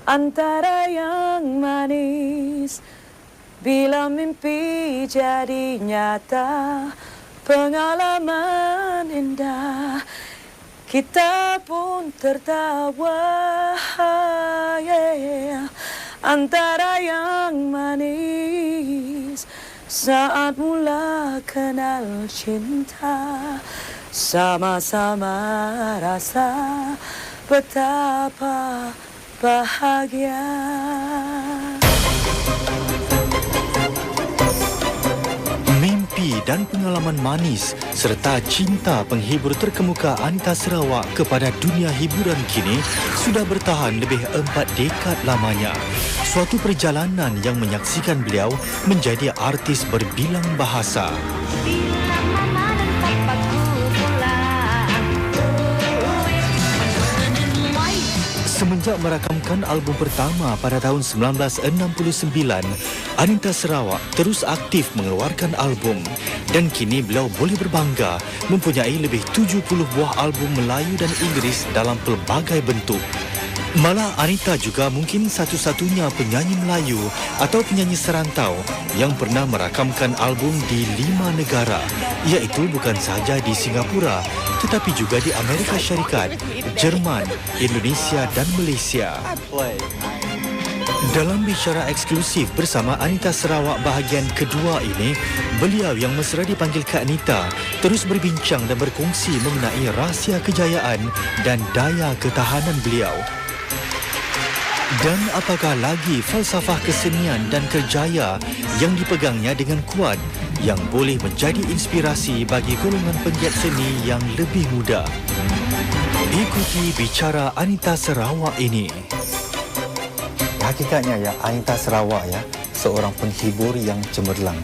Antara yang manis bila mimpi jadi nyata, pengalaman indah kita pun tertawa, yeah. Antara yang manis saat mula kenal cinta, sama-sama rasa betapa bahagia. Mimpi dan pengalaman manis serta cinta penghibur terkemuka Anita Sarawak kepada dunia hiburan kini sudah bertahan lebih 4 dekad lamanya. Suatu perjalanan yang menyaksikan beliau menjadi artis berbilang bahasa. Semenjak merakamkan album pertama pada tahun 1969, Anita Sarawak terus aktif mengeluarkan album dan kini beliau boleh berbangga mempunyai lebih 70 buah album Melayu dan Inggeris dalam pelbagai bentuk. Malah Anita juga mungkin satu-satunya penyanyi Melayu atau penyanyi serantau yang pernah merakamkan album di 5 negara, iaitu bukan sahaja di Singapura tetapi juga di Amerika Syarikat, Jerman, Indonesia dan Malaysia. Dalam bicara eksklusif bersama Anita Sarawak bahagian kedua ini, beliau yang mesra dipanggil Kak Anita terus berbincang dan berkongsi mengenai rahsia kejayaan dan daya ketahanan beliau. Dan apakah lagi falsafah kesenian dan kerjaya yang dipegangnya dengan kuat yang boleh menjadi inspirasi bagi golongan penggiat seni yang lebih muda. Ikuti bicara Anita Sarawak ini. Hakikatnya ya, Anita Sarawak ya, seorang penghibur yang cemerlang.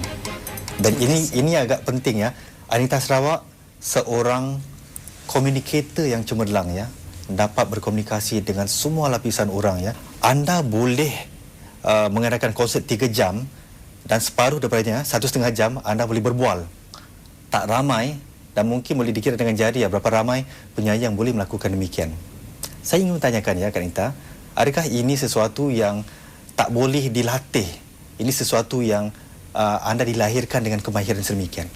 Dan ini agak penting ya. Anita Sarawak seorang communicator yang cemerlang ya. Dapat berkomunikasi dengan semua lapisan orang ya. Anda boleh mengadakan konsert 3 jam dan separuh daripadanya 1,5 jam anda boleh berbual. Tak ramai dan mungkin boleh dikira dengan jari ya berapa ramai penyanyi yang boleh melakukan demikian. Saya ingin bertanyakan ya Kak Anita, adakah ini sesuatu yang tak boleh dilatih? Ini sesuatu yang anda dilahirkan dengan kemahiran sedemikian?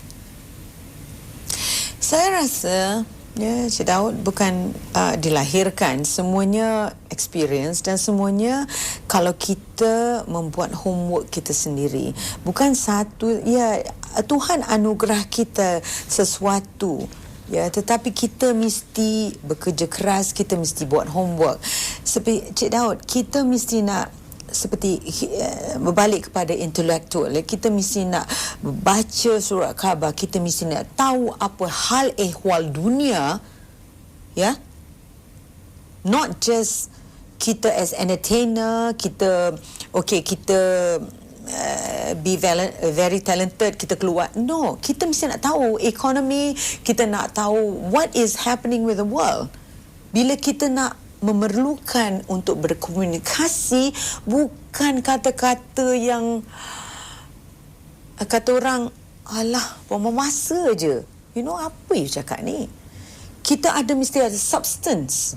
Saya rasa ya, Cik Daud bukan dilahirkan, semuanya experience dan semuanya kalau kita membuat homework kita sendiri. Bukan satu, ya Tuhan anugerah kita sesuatu, ya, tetapi kita mesti bekerja keras, kita mesti buat homework. Seperti Cik Daud, kita mesti nak seperti berbalik kepada intelektual, kita mesti nak baca surat khabar, kita mesti nak tahu apa hal ehwal dunia, ya, not just kita as entertainer, kita be very talented, kita keluar. No, kita mesti nak tahu ekonomi, kita nak tahu what is happening with the world. Bila kita nak memerlukan untuk berkomunikasi, bukan kata-kata yang kata orang, alah, buang masa je. You know, apa you cakap ni? Kita mesti ada substance.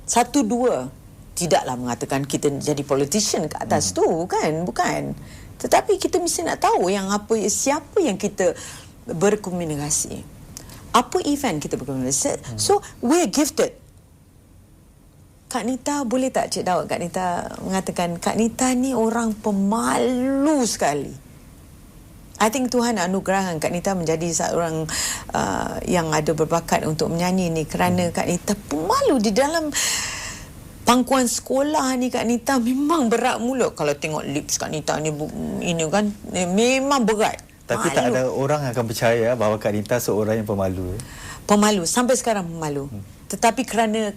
1, 2. Tidaklah mengatakan kita jadi politician ke atas tu, bukan. Tetapi kita mesti nak tahu yang siapa yang kita berkomunikasi. Apa event kita berkomunikasi. So, we're gifted. Kak Anita, boleh tak Cik Daud, Kak Anita mengatakan Kak Anita ni orang pemalu sekali. I think Tuhan anugerahkan Kak Anita menjadi seorang yang ada berbakat untuk menyanyi ni kerana Kak Anita pemalu. Di dalam pangkuan sekolah ni Kak Anita memang berat mulut. Kalau tengok lips Kak Anita ni ini kan memang berat. Tapi tak ada orang yang akan percaya bahawa Kak Anita seorang yang pemalu. Pemalu, sampai sekarang pemalu. Tetapi kerana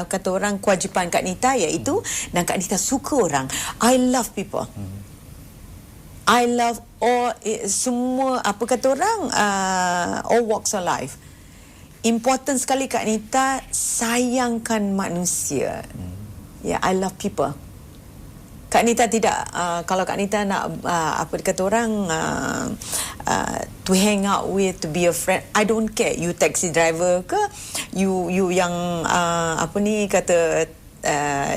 kata orang kewajipan Kak Anita iaitu dan Kak Anita suka orang. I love people. I love all semua apa kata orang all walks of life. Important sekali Kak Anita sayangkan manusia. Yeah, I love people. Kak Anita tidak kalau Kak Anita nak apa kata orang to hang out with, to be a friend, I don't care. You taxi driver ke, you yang apa ni kata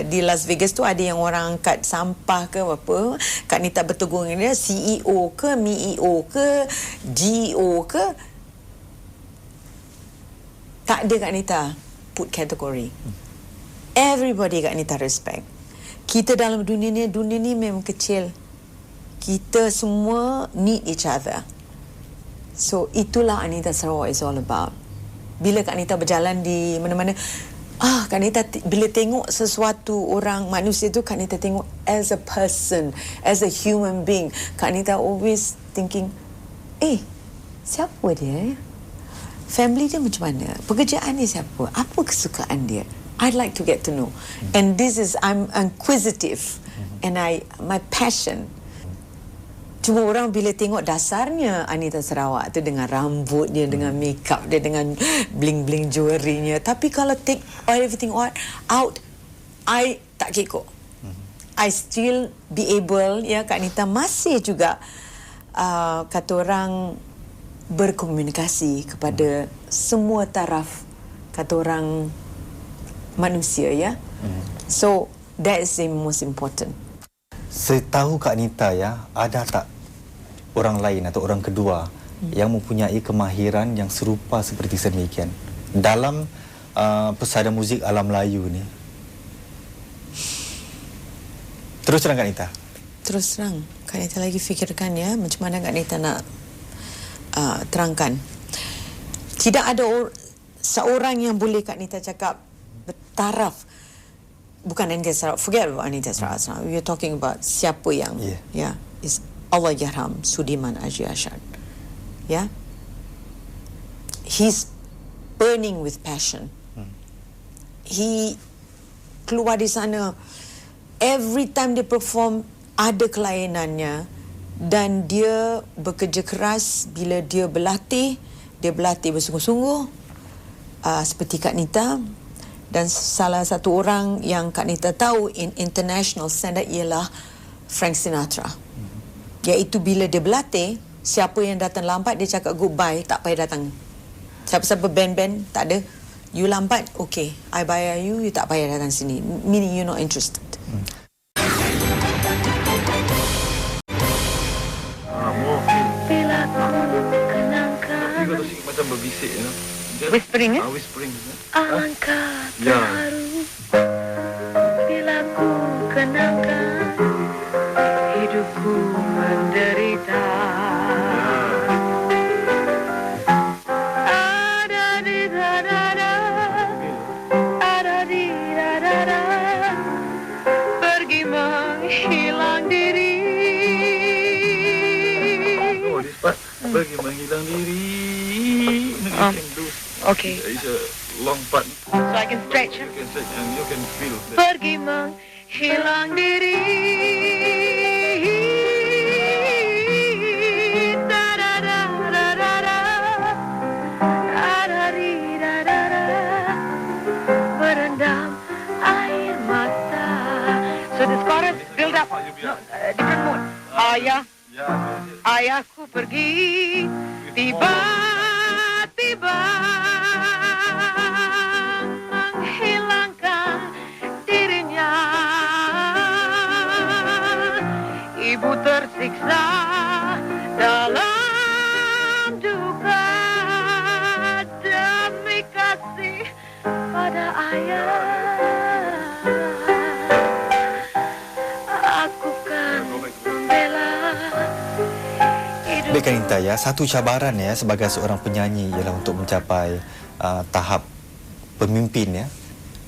di Las Vegas tu ada yang orang angkat sampah ke apa, Kak Nita bertegur dengan dia, CEO ke, MEO ke, GO ke, tak ada Kak Nita put kategori. Everybody Kak Nita respect. Kita dalam dunia ni memang kecil. Kita semua need each other. So itulah Anita Sarawak is all about. Bila Kak Nita berjalan di mana-mana, Kak Nita bila tengok sesuatu orang manusia tu, Kak Nita tengok as a person, as a human being. Kak Nita always thinking, siapa dia? Family dia macam mana? Pekerjaan dia siapa? Apa kesukaan dia? I'd like to get to know. And this is, I'm inquisitive. And my passion. Cuma orang bila tengok dasarnya Anita Sarawak tu dengan rambut dia, dengan makeup dia, dengan bling-bling jewelry-nya. Tapi kalau take everything out, I tak kekok. I still be able, ya, Kak Anita masih juga kata orang berkomunikasi kepada semua taraf kata orang manusia, ya. So that is the most important. Setahu Kak Nita, ya, ada tak orang lain atau orang kedua yang mempunyai kemahiran yang serupa seperti sedemikian dalam pesada muzik ala Melayu ni? Terus terang Kak Nita. Terus terang, Kak Nita lagi fikirkan, ya, macam mana Kak Nita nak terangkan. Tidak ada seorang yang boleh Kak Nita cakap bertaraf. Bukan Anita Sarawak, forget about Anita Sarawak. We are talking about siapa yang, is Allahyarham Sudirman Haji Ashad. Yeah, he's burning with passion. He keluar di sana, every time dia perform ada kelainannya, dan dia bekerja keras. Bila dia berlatih bersungguh-sungguh, seperti Kak Nita. Dan salah satu orang yang Kak Nita tahu in international standard ialah Frank Sinatra. Iaitu bila dia berlatih, siapa yang datang lambat dia cakap goodbye, tak payah datang. Siapa-siapa band-band, tak ada. You lambat, okay, I bayar you tak payah datang sini. Meaning you're not interested. Bila ku kenangkan macam berbisik, you know. Whispering, ya? Whispering. Alangkah Ya. terharu bila ku kenangkan hidupku menderita. Ada di dadada, ada di dadada, pergi menghilang diri. Oh, this part, pergi menghilang diri. Okay. It's a long part. So I can stretch. You can stretch and you can feel that. Pergi menghilang diri. Berendam air mata. So the chorus build up. No, different mood. Ayahku pergi, tiba-tiba menghilangkan dirinya. Ibu tersiksa dalam duka demi kasih pada ayah. Aku kan membela hidup. Baik Kak Nita, ya, satu cabaran, ya, sebagai seorang penyanyi ialah untuk mencapai tahap pemimpin, ya.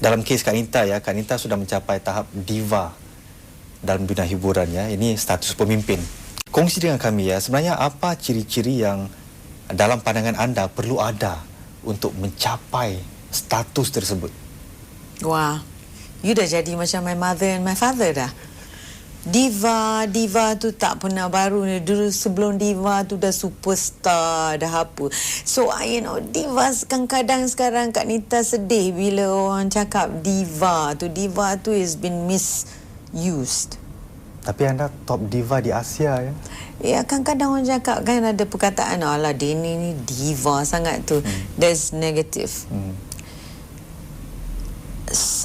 Dalam kes Kak Nita, ya, Kak Nita sudah mencapai tahap diva dalam dunia hiburan, ya. Ini status pemimpin. Kongsi dengan kami, ya, sebenarnya apa ciri-ciri yang dalam pandangan anda perlu ada untuk mencapai status tersebut? Wah, you dah jadi macam my mother and my father dah. Diva tu tak pernah baru ni. Dulu sebelum diva tu dah superstar, dah apa. So, diva kadang-kadang sekarang Kak Nita sedih bila orang cakap diva tu has been misused. Tapi anda top diva di Asia, ya. Ya, kadang-kadang orang cakap, kan ada perkataan, alah dia ni diva sangat tu. That's negative.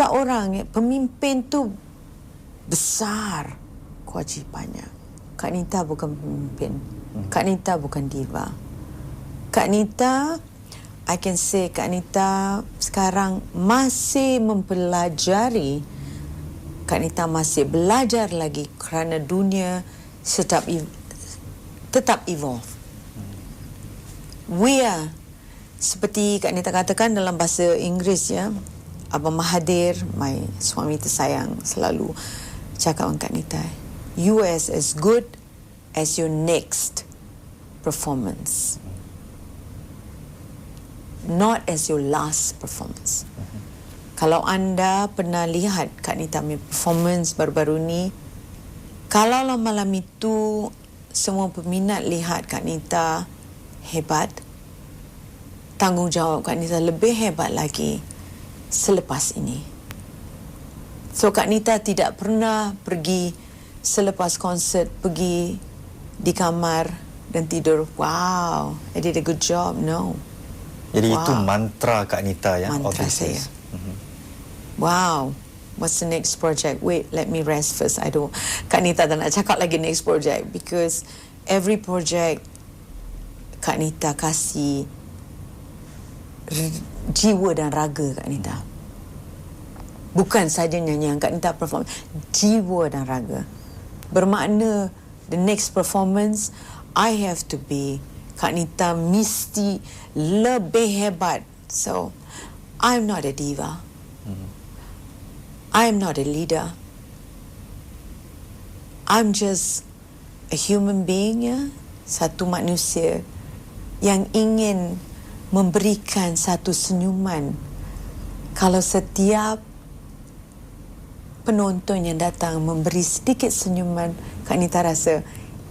seorang pemimpin tu besar kewajipannya. Kak Nita bukan pemimpin. Kak Nita bukan diva. Kak Nita, I can say Kak Nita sekarang masih mempelajari. Kak Nita masih belajar lagi kerana dunia tetap evolve. We are, seperti Kak Nita katakan dalam bahasa Inggeris ya, Abang Mahathir, my suami tersayang, selalu cakap dengan Kak Nita, you as good as your next performance, not as your last performance. Kalau anda pernah lihat Kak Nita punya performance baru-baru ni, kalaulah malam itu semua peminat lihat Kak Nita hebat, tanggungjawab Kak Nita lebih hebat lagi selepas ini. So Kak Nita tidak pernah pergi selepas konsert, pergi di kamar dan tidur, wow, I did a good job. No. Jadi itu mantra Kak Nita ya. Mantra saya. Wow, what's the next project? Wait, let me rest first. Kak Nita tak nak cakap lagi next project, because every project Kak Nita kasih jiwa dan raga Kak Nita. Bukan saja nyanyian Kak Nita perform, jiwa dan raga. Bermakna the next performance I have to be, Kak Nita mesti lebih hebat. So I'm not a diva. I'm not a leader. I'm just a human being ya, satu manusia yang ingin memberikan satu senyuman. Kalau setiap penonton yang datang memberi sedikit senyuman, Kak Nita rasa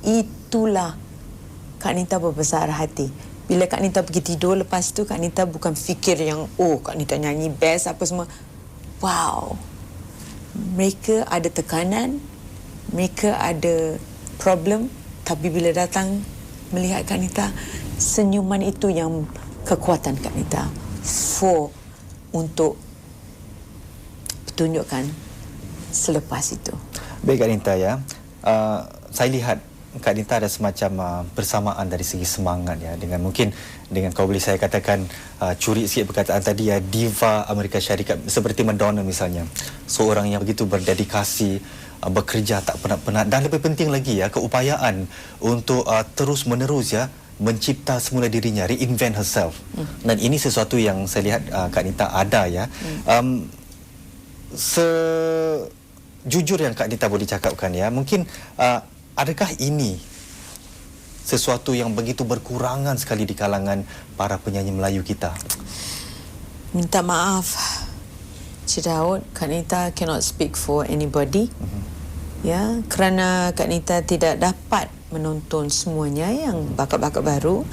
itulah Kak Nita berbesar hati. Bila Kak Nita pergi tidur lepas tu, Kak Nita bukan fikir yang Kak Nita nyanyi best apa semua. Wow. Mereka ada tekanan, mereka ada problem, tapi bila datang melihat Kak Nita, senyuman itu yang kekuatan Kak Nita untuk tunjukkan selepas itu. Baik Kak Nita ya. Saya lihat Kak Nita ada semacam persamaan dari segi semangat ya, dengan mungkin dengan kalau boleh saya katakan curi sikit perkataan tadi ya, diva Amerika Syarikat seperti Madonna misalnya, seorang yang begitu berdedikasi, bekerja tak penat-penat, dan lebih penting lagi ya, keupayaan untuk terus menerus ya mencipta semula dirinya, reinvent herself. Dan ini sesuatu yang saya lihat Kak Nita ada ya. Sejujur yang Kak Nita boleh cakapkan ya, mungkin adakah ini sesuatu yang begitu berkurangan sekali di kalangan para penyanyi Melayu kita? Minta maaf, Cik Daud, Kak Nita cannot speak for anybody. Ya, kerana Kak Nita tidak dapat menonton semuanya yang bakat-bakat baru.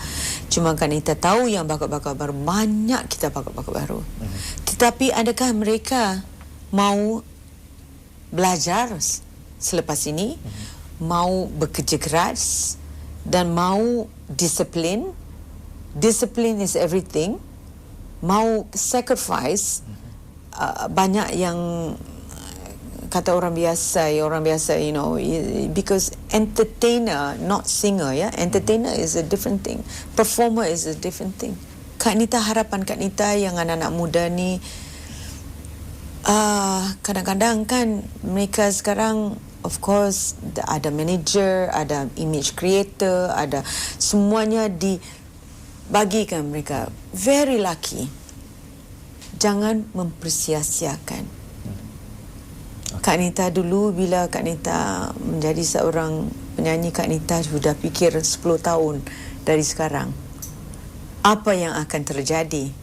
Cuma Kak Nita tahu yang bakat-bakat baru, banyak kita bakat-bakat baru. Tetapi adakah mereka mau belajar selepas ini? Mau bekerja keras dan mau disiplin. Disiplin is everything. Mau sacrifice. Banyak yang kata orang biasa, you know, because entertainer, not singer ya. Entertainer is a different thing. Performer is a different thing. Kak Nita, harapan Kak Nita yang anak-anak muda ni, kadang-kadang kan mereka sekarang, of course, ada manager, ada image creator, ada semuanya dibagikan mereka. Very lucky. Jangan mempersia-siakan. Kak Nita dulu, bila Kak Nita menjadi seorang penyanyi, Kak Nita sudah fikir 10 tahun dari sekarang apa yang akan terjadi.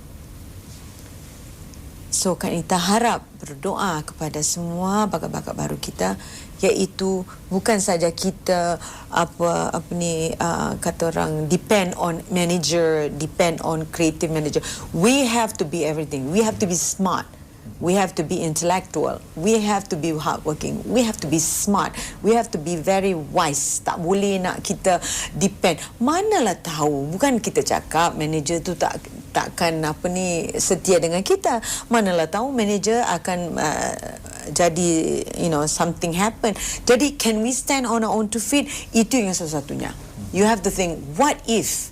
So Kak Nita harap, berdoa kepada semua bakat-bakat baru kita, iaitu bukan saja kita kata orang depend on manager, depend on creative manager. We have to be everything. We have to be smart. We have to be intellectual. We have to be hardworking. We have to be smart. We have to be very wise. Tak boleh nak kita depend. Manalah tahu, bukan kita cakap manager tu tak takkan setia dengan kita. Manalah tahu manager akan jadi something happen. Jadi can we stand on our own 2 feet? Itu yang satu-satunya. You have to think, what if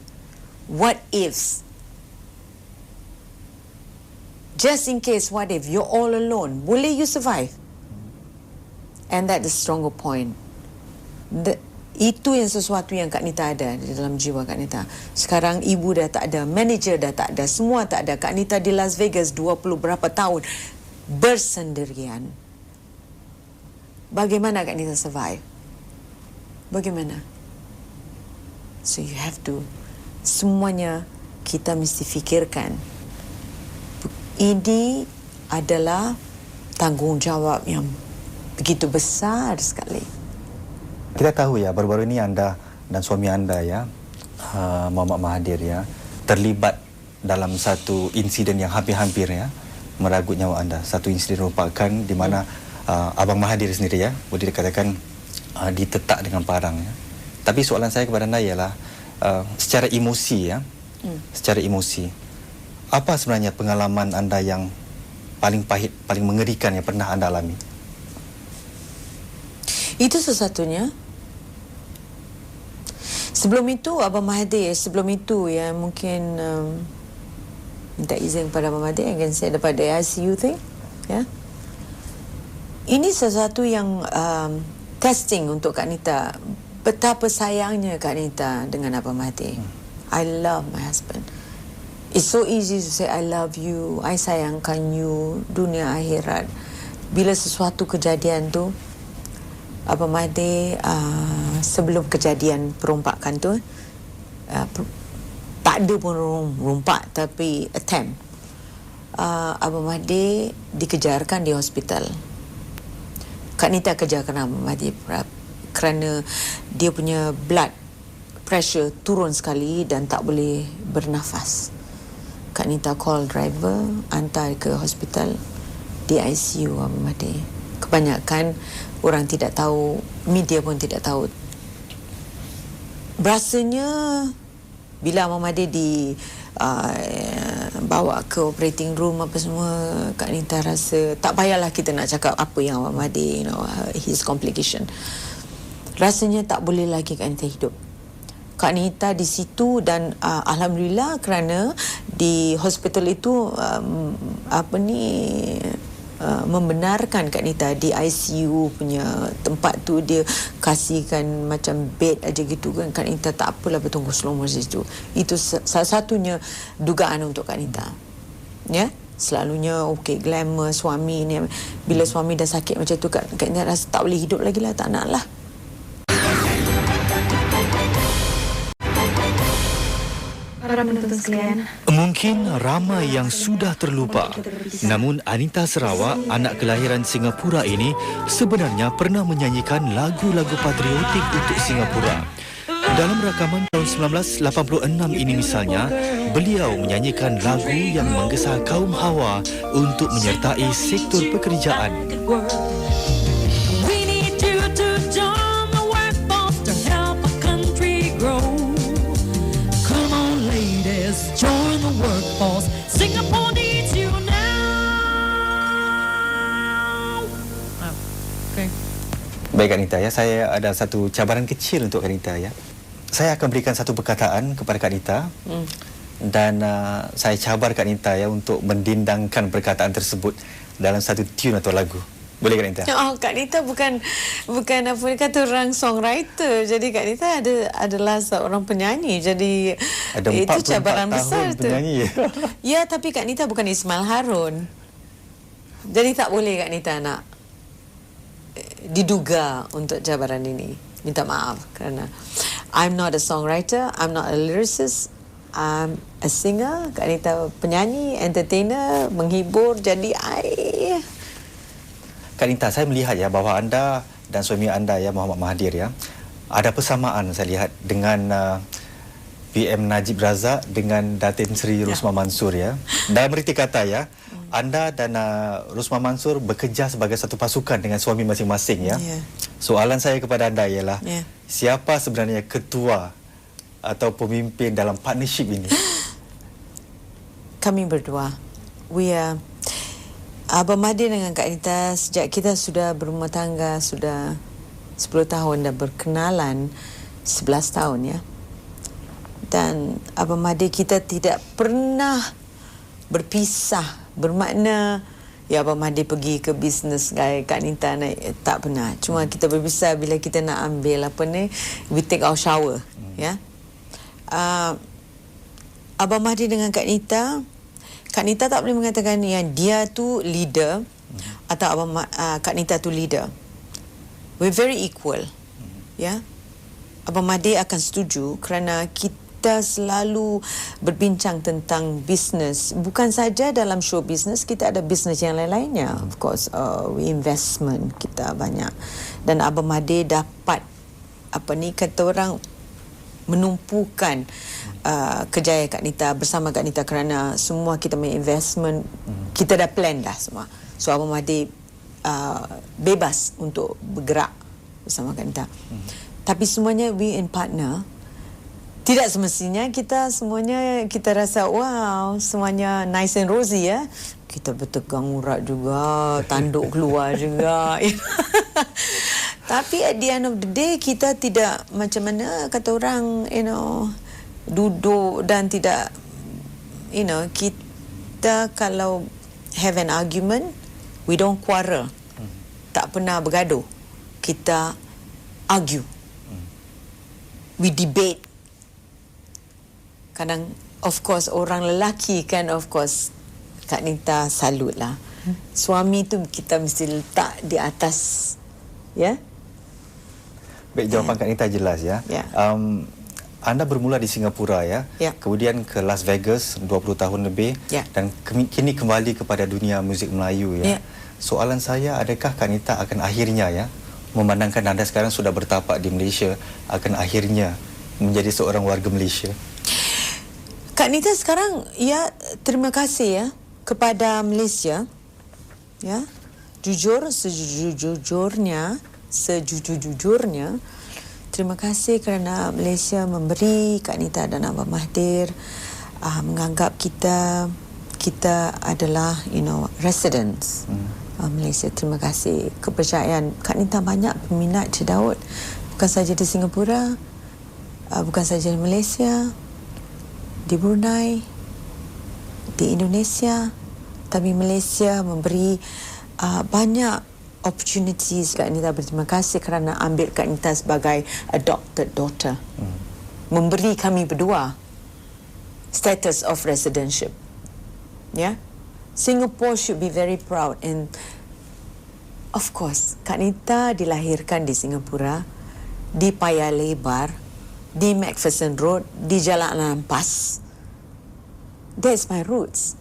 just in case, what if you're all alone, boleh you survive? And that is stronger point. Itu yang sesuatu yang Kak Nita ada di dalam jiwa Kak Nita. Sekarang ibu dah tak ada, manager dah tak ada, semua tak ada. Kak Nita di Las Vegas 20 berapa tahun bersendirian. Bagaimana Kak Nita survive? Bagaimana? So you have to, semuanya kita mesti fikirkan. Ini adalah tanggungjawab yang begitu besar sekali. Kita tahu ya, baru-baru ini anda dan suami anda ya, Muhammad Mahathir ya, terlibat dalam satu insiden yang hampir-hampir ya meragut nyawa anda. Satu insiden merupakan di mana Abang Mahathir sendiri ya, boleh dikatakan ditetak dengan parang ya. Tapi soalan saya kepada anda ialah secara emosi ya, secara emosi, apa sebenarnya pengalaman anda yang paling pahit, paling mengerikan yang pernah anda alami? Itu sesatunya. Sebelum itu Abang Mahathir, sebelum itu ya mungkin minta izin kepada Abang Mahathir, akan saya dapat the ICU thing ya. Ini sesuatu yang testing untuk Kak Nita. Betapa sayangnya Kak Nita dengan Abang Mahathir. I love my husband. It's so easy to say I love you, I sayangkan you, dunia akhirat. Bila sesuatu kejadian tu, Abang Mahathir sebelum kejadian perompakan tu, tak ada pun rompak tapi attempt. Abang Mahathir dikejarkan di hospital. Kak Nita kejarkan Abang Mahathir kerana dia punya blood pressure turun sekali dan tak boleh bernafas. Kak Nita call driver, hantar ke hospital, di ICU Abang Mahathir. Kebanyakan orang tidak tahu, media pun tidak tahu. Berasanya bila Abang Mahathir bawa ke operating room apa semua, Kak Nita rasa tak payahlah kita nak cakap apa yang Abang Mahathir, his complication. Rasanya tak boleh lagi Kak Nita hidup. Kak Nita di situ dan alhamdulillah kerana di hospital itu membenarkan Kak Nita di ICU punya tempat tu, dia kasihkan macam bed aja gitu kan. Kak Nita tak apalah bertunggu selama situ. Itu salah satunya dugaan untuk Kak Nita. Ya, selalunya okey glamour suami ni, bila suami dah sakit macam tu Kak Nita rasa tak boleh hidup lagi lah, tak nak lah. Para penonton sekalian, Mungkin ramai yang sudah terlupa, namun Anita Sarawak, anak kelahiran Singapura ini sebenarnya pernah menyanyikan lagu-lagu patriotik untuk Singapura. Dalam rakaman tahun 1986 ini misalnya, beliau menyanyikan lagu yang menggesa kaum Hawa untuk menyertai sektor pekerjaan. Join the workforce. Singapore needs you now. Okay. Baik Kak Nita ya, saya ada satu cabaran kecil untuk Kak Nita ya. Saya akan berikan satu perkataan kepada Kak Nita dan saya cabar Kak Nita ya untuk mendindangkan perkataan tersebut dalam satu tune atau lagu. Boleh Kak Nita? Oh, Kak Nita bukan apa kata orang songwriter. Jadi Kak Nita adalah seorang penyanyi. Jadi Ada itu cabaran 44 besar tahun tu. penyanyi ya. Ya, tapi Kak Nita bukan Ismail Harun. Jadi tak boleh Kak Nita nak diduga untuk cabaran ini. Minta maaf kerana I'm not a songwriter, I'm not a lyricist. I'm a singer. Kak Nita penyanyi, entertainer, menghibur. Jadi Kak Nita, saya melihat ya bahawa anda dan suami anda ya Muhammad Mahathir ya, ada persamaan saya lihat dengan PM Najib Razak dengan Datin Seri Rosmah Mansur ya. Dalam erti kata ya, anda dan Rosmah Mansur bekerja sebagai satu pasukan dengan suami masing-masing ya. Soalan saya kepada anda ialah siapa sebenarnya ketua atau pemimpin dalam partnership ini? kami berdua, Abang Mahdi dengan Kak Anita sejak kita sudah berumah tangga sudah 10 tahun dan berkenalan 11 tahun ya. Dan Abang Mahdi kita tidak pernah berpisah, bermakna ya Abang Mahdi pergi ke bisnes Kak Anita naik, tak pernah. Cuma kita berpisah bila kita nak ambil we take our shower ya. Abang Mahdi dengan Kak Anita tak boleh mengatakan yang dia tu leader atau Kak Anita tu leader. We're very equal. Ya. Abang Mahdi akan setuju kerana kita selalu berbincang tentang bisnes. Bukan saja dalam show business, kita ada bisnes yang lain-lainnya. Of course, investment kita banyak. Dan Abang Mahdi dapat kata orang menumpukan kejayaan Kak Anita bersama Kak Anita kerana semua kita punya investment kita dah plan dah semua. So Abang Mahdi bebas untuk bergerak bersama Kak Anita. Tapi semuanya we in partner. Tidak semestinya kita semuanya kita rasa wow semuanya nice and rosy ya. Kita bertegang urat juga, tanduk keluar juga. Tapi at the end of the day kita tidak macam mana kata orang duduk dan tidak kita kalau have an argument we don't quarrel. Tak pernah bergaduh. Kita argue. We debate. Kadang of course orang lelaki kan of course Kak Anita salut lah. Suami tu kita mesti letak di atas ya. Baik, jawapan Kak Anita jelas ya. Anda bermula di Singapura ya. Kemudian ke Las Vegas 20 tahun lebih dan kini kembali kepada dunia muzik Melayu ya. Soalan saya, adakah Kak Anita akan akhirnya ya memandangkan anda sekarang sudah bertapak di Malaysia akan akhirnya menjadi seorang warga Malaysia? Kak Anita sekarang ya terima kasih ya kepada Malaysia ya. Jujur sejujurnya terima kasih kerana Malaysia memberi Kak Anita dan Abang Mahdi menganggap kita adalah residents Malaysia. Terima kasih kepercayaan. Kak Anita banyak peminat Cik Daud bukan saja di Singapura, bukan saja di Malaysia, di Brunei, di Indonesia, tapi Malaysia memberi banyak opportunities. Kak Anita berterima kasih kerana ambil Kak Anita sebagai adopted daughter. Memberi kami berdua status of residentship. Ya. Singapore should be very proud and of course Kak Anita dilahirkan di Singapura, di Paya Lebar, di Macpherson Road, di Jalan Ampas. That's my roots.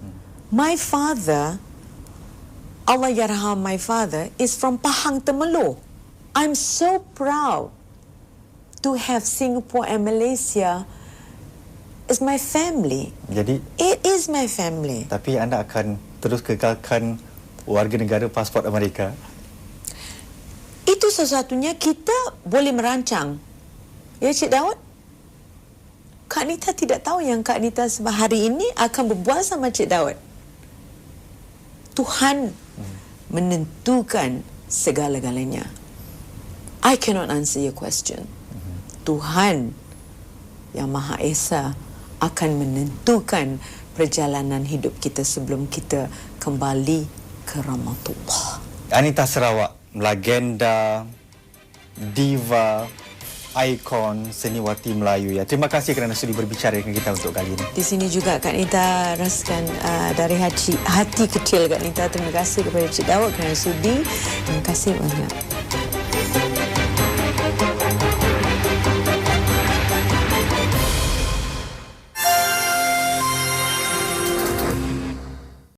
My father, Allah yarham my father, is from Pahang Temerloh. I'm so proud to have Singapore and Malaysia as my family. Jadi, it is my family. Tapi anda akan terus kekalkan warga negara pasport Amerika? Itu sesuatunya kita boleh merancang. Ya Cik Daud? Kak Anita tidak tahu yang Kak Anita hari ini akan berbual sama Cik Daud. Tuhan menentukan segala-galanya. I cannot answer your question. Tuhan yang Maha Esa akan menentukan perjalanan hidup kita sebelum kita kembali ke rahmatullah. Anita Sarawak, legenda, diva, ikon seniwati Melayu ya. Terima kasih kerana sudi berbicara dengan kita untuk kali ini. Di sini juga Kak Anita rasakan dari hati kecil Kak Anita. Terima kasih kepada Cik Daud kerana sudi. Terima kasih banyak.